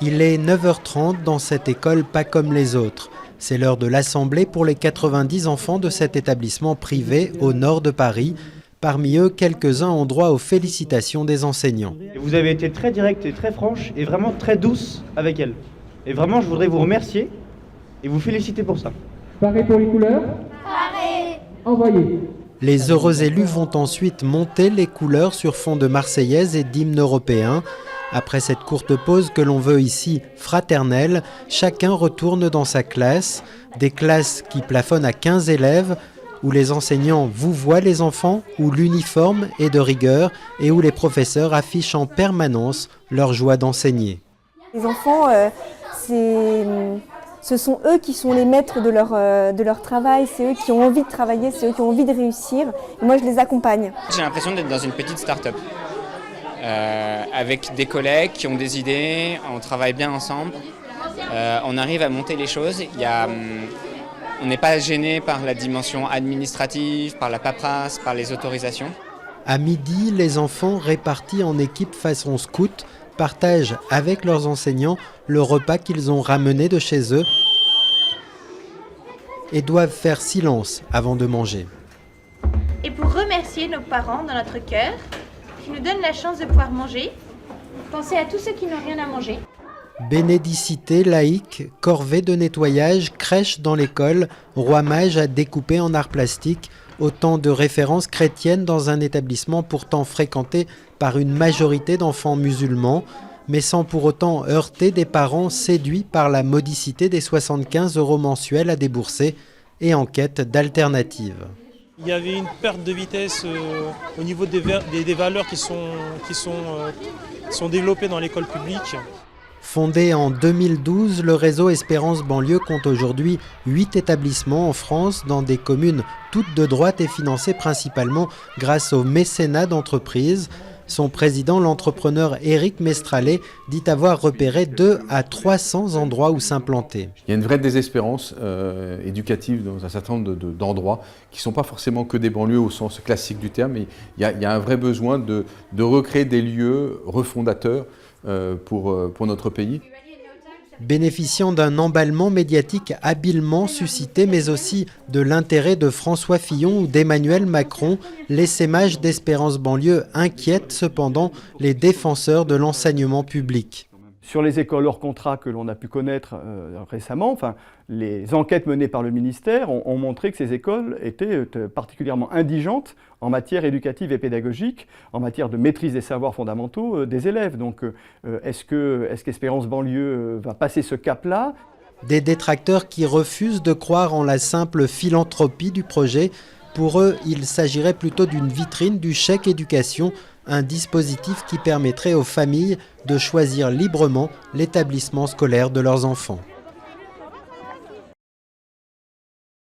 Il est 9h30 dans cette école pas comme les autres. C'est l'heure de l'assemblée pour les 90 enfants de cet établissement privé au nord de Paris. Parmi eux, quelques-uns ont droit aux félicitations des enseignants. Vous avez été très directe et très franche et vraiment très douce avec elle. Et vraiment, je voudrais vous remercier et vous féliciter pour ça. Pareil pour les couleurs ? Pareil. Envoyez. Les heureux élus vont ensuite monter les couleurs sur fond de Marseillaise et d'hymne européen. Après cette courte pause que l'on veut ici fraternelle, chacun retourne dans sa classe. Des classes qui plafonnent à 15 élèves, où les enseignants vouvoient les enfants, où l'uniforme est de rigueur et où les professeurs affichent en permanence leur joie d'enseigner. Les enfants, ce sont eux qui sont les maîtres de leur travail, c'est eux qui ont envie de travailler, c'est eux qui ont envie de réussir. Et moi, je les accompagne. J'ai l'impression d'être dans une petite start-up, avec des collègues qui ont des idées, on travaille bien ensemble, on arrive à monter les choses. On n'est pas gêné par la dimension administrative, par la paperasse, par les autorisations. À midi, les enfants répartis en équipe façon scout partagent avec leurs enseignants le repas qu'ils ont ramené de chez eux et doivent faire silence avant de manger. Et pour remercier nos parents dans notre cœur, qui nous donnent la chance de pouvoir manger, pensez à tous ceux qui n'ont rien à manger. Bénédicité, laïque, corvée de nettoyage, crèche dans l'école, roi mage à découper en art plastique, autant de références chrétiennes dans un établissement pourtant fréquenté par une majorité d'enfants musulmans, mais sans pour autant heurter des parents séduits par la modicité des 75 € mensuels à débourser et en quête d'alternatives. Il y avait une perte de vitesse au niveau des valeurs qui sont développées dans l'école publique. Fondé en 2012, le réseau Espérance Banlieue compte aujourd'hui 8 établissements en France dans des communes toutes de droite et financées principalement grâce au mécénat d'entreprises. Son président, l'entrepreneur Éric Mestralet, dit avoir repéré 200 à 300 endroits où s'implanter. Il y a une vraie désespérance éducative dans un certain nombre d'endroits qui ne sont pas forcément que des banlieues au sens classique du terme, mais il y a un vrai besoin de recréer des lieux refondateurs pour notre pays. Bénéficiant d'un emballement médiatique habilement suscité, mais aussi de l'intérêt de François Fillon ou d'Emmanuel Macron, l'essaimage d'Espérance Banlieue inquiète cependant les défenseurs de l'enseignement public. Sur les écoles hors contrat que l'on a pu connaître récemment, les enquêtes menées par le ministère ont montré que ces écoles étaient particulièrement indigentes en matière éducative et pédagogique, en matière de maîtrise des savoirs fondamentaux des élèves. Donc est-ce qu'Espérance Banlieue va passer ce cap-là ? Des détracteurs qui refusent de croire en la simple philanthropie du projet. Pour eux, il s'agirait plutôt d'une vitrine du chèque éducation, un dispositif qui permettrait aux familles de choisir librement l'établissement scolaire de leurs enfants.